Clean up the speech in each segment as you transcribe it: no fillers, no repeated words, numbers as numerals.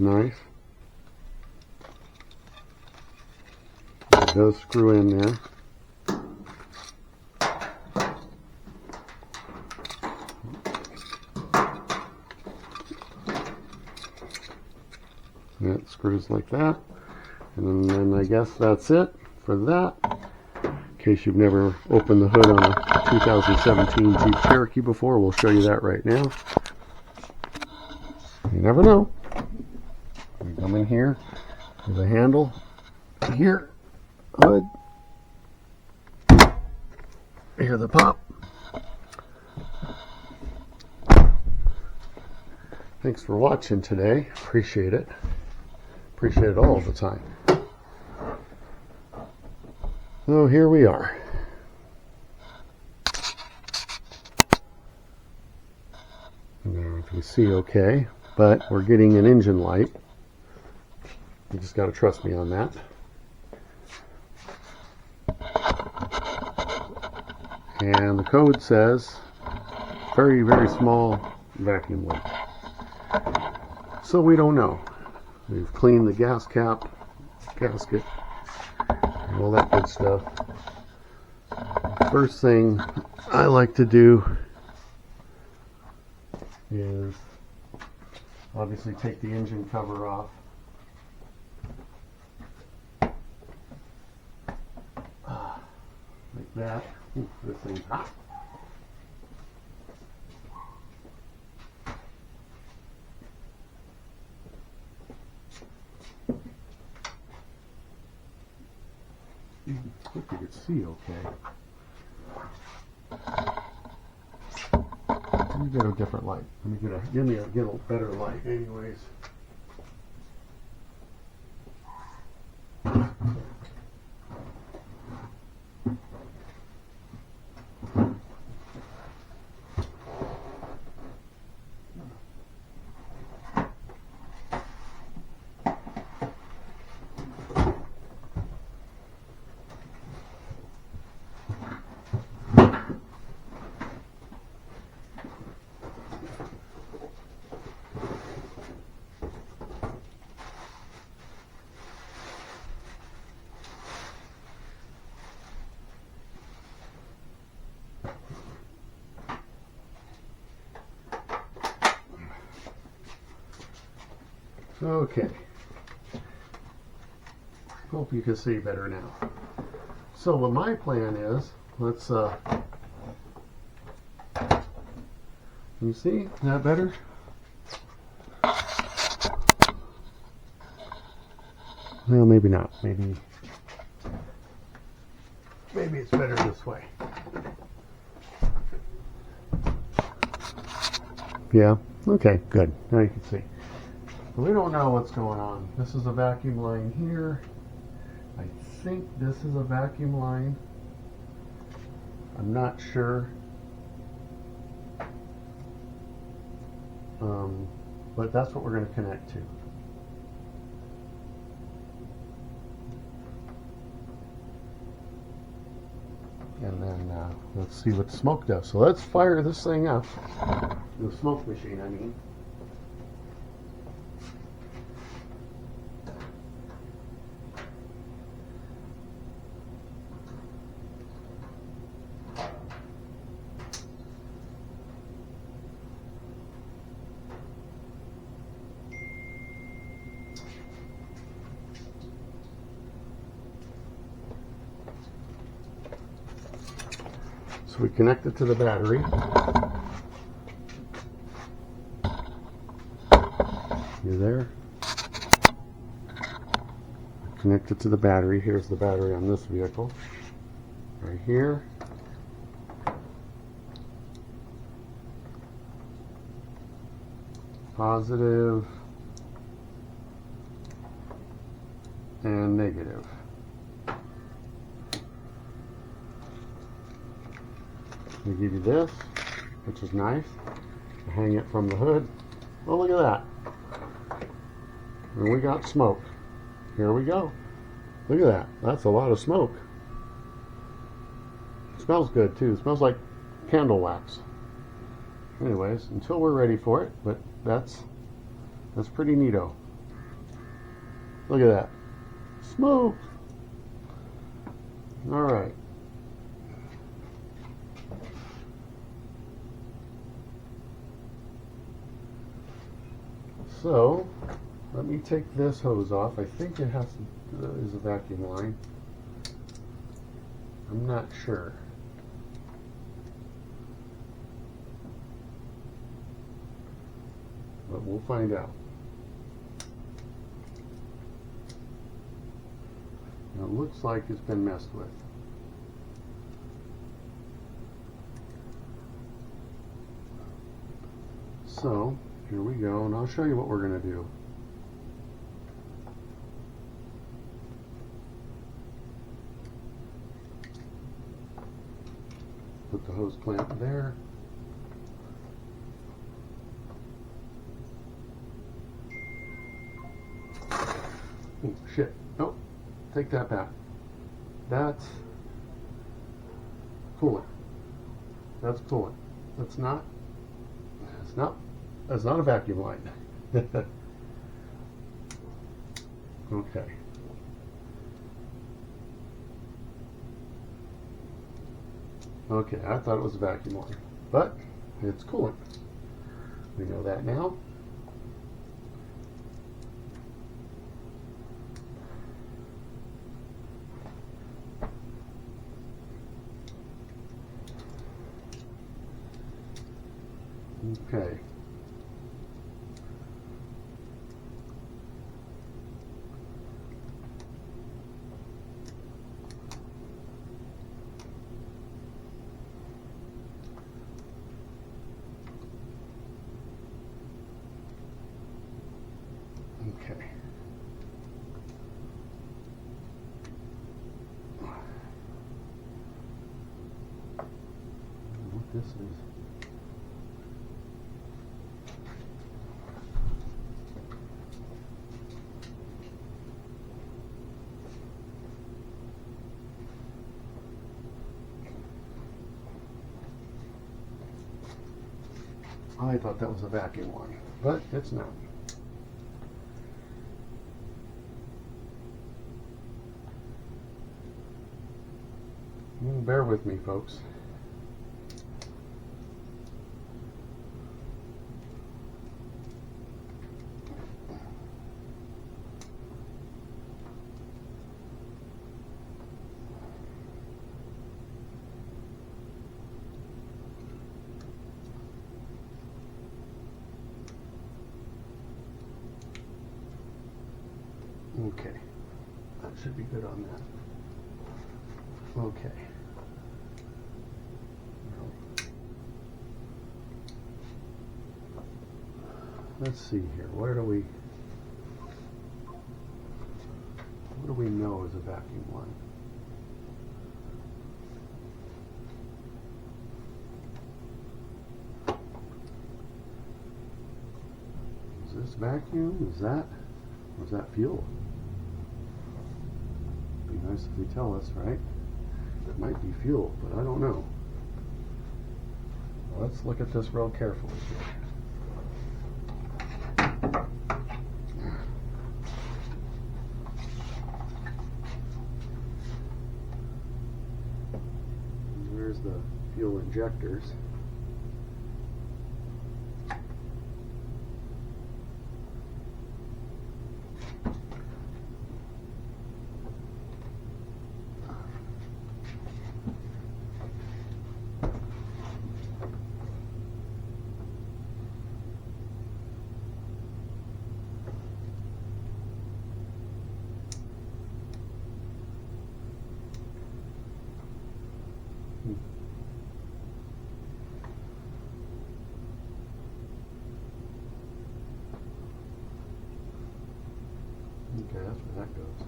Knife. It does screw in there. And it screws like that. And then I guess that's it for that. In case you've never opened the hood on a 2017 Jeep Cherokee before, we'll show you that right now. You never know. We come in here, there's a handle here, hood, hear the pop. Thanks for watching today. Appreciate it. Appreciate it all the time. So here we are. I don't know if you see okay, but we're getting an engine light. You just got to trust me on that. And the code says very, very small vacuum leak. So we don't know. We've cleaned the gas cap, gasket, and all that good stuff. First thing I like to do is obviously take the engine cover off. Like that. Ooh, this thing's hot. I hope you can see okay. Let me get a different light. Let me get a better light anyways. Okay, hope you can see better now. So what my plan is, let's, can you see? Is that better? Well, maybe not. Maybe it's better this way. Yeah, okay, good. Now you can see. We don't know what's going on. This is a vacuum line here. I think this is a vacuum line. I'm not sure. But that's what we're going to connect to. And then let's see what the smoke does. So let's fire this thing up. The smoke machine, I mean. So we connect it to the battery. You there? Connect it to the battery. Here's the battery on this vehicle. Right here. Positive and negative. We give you this, which is nice. Hang it from the hood. Oh, look at that. And we got smoke. Here we go. Look at that. That's a lot of smoke. It smells good too. It smells like candle wax. Anyways, until we're ready for it, but that's pretty neato. Look at that. Smoke. All right. So, let me take this hose off. I think it has to, is a vacuum line. I'm not sure. But we'll find out. Now, it looks like it's been messed with. So, here we go, and I'll show you what we're going to do. Put the hose clamp there. Oh, shit. Nope. Take that back. That's coolant. That's coolant. That's not. It's not. That's not a vacuum line. Okay. Okay, I thought it was a vacuum line, but it's coolant. We know that now. Okay. Okay. What this is. I thought that was a vacuum line, but it's not. Bear with me, folks. Okay, that should be good on that. Okay. Let's see here. What do we know is a vacuum line? Is this vacuum? Is that? Or is that fuel? It'd be nice if they tell us, right? It might be fuel, but I don't know. Well, let's look at this real carefully here. There's the fuel injectors. Okay, that's where that goes.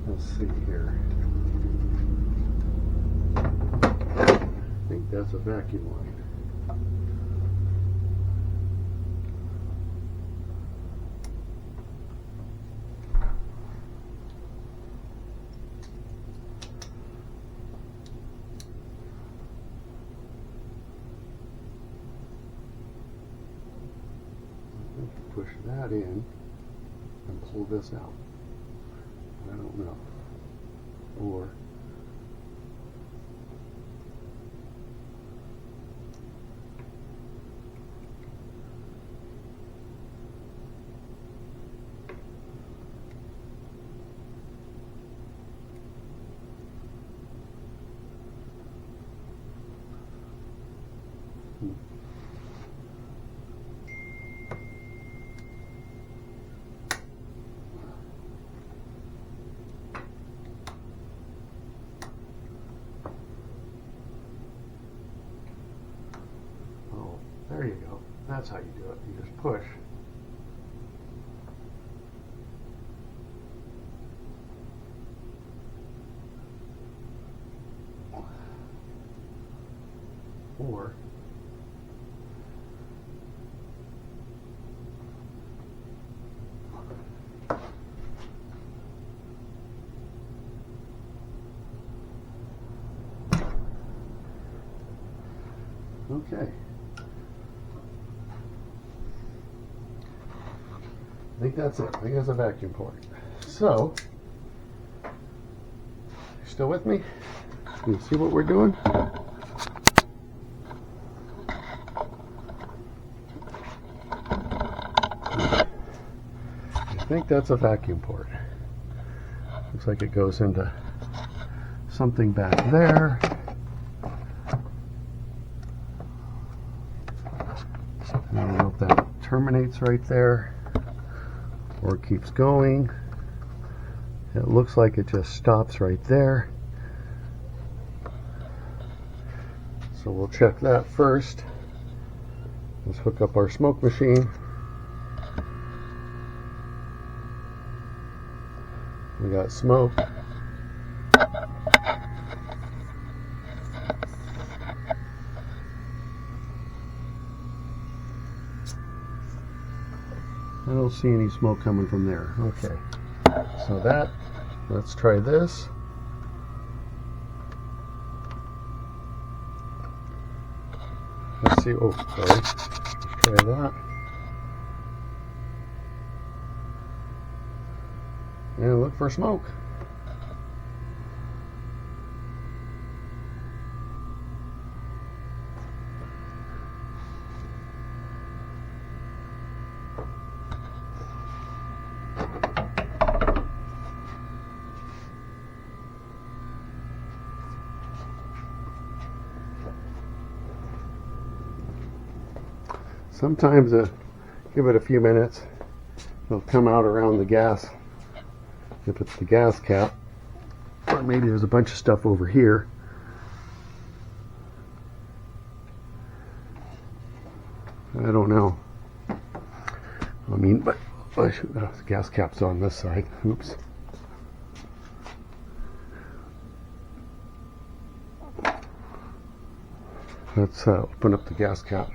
Let's see here. I think that's a vacuum line. Push that in and pull this out. I don't know. Or there you go. That's how you do it. You just push. Or okay. I think that's it. I think that's a vacuum port. So, you still with me? You see what we're doing? I think that's a vacuum port. Looks like it goes into something back there. I don't know if that terminates right there or keeps going. It looks like it just stops right there. So we'll check that first. Let's hook up our smoke machine. We got smoke. I don't see any smoke coming from there. Okay. So that, let's try this. Let's see, oh, sorry. Let's try that. And look for smoke. Sometimes give it a few minutes, it'll come out around the gas, if it's the gas cap, or maybe there's a bunch of stuff over here. I don't know. I mean, but the gas cap's on this side. Oops. Let's open up the gas cap.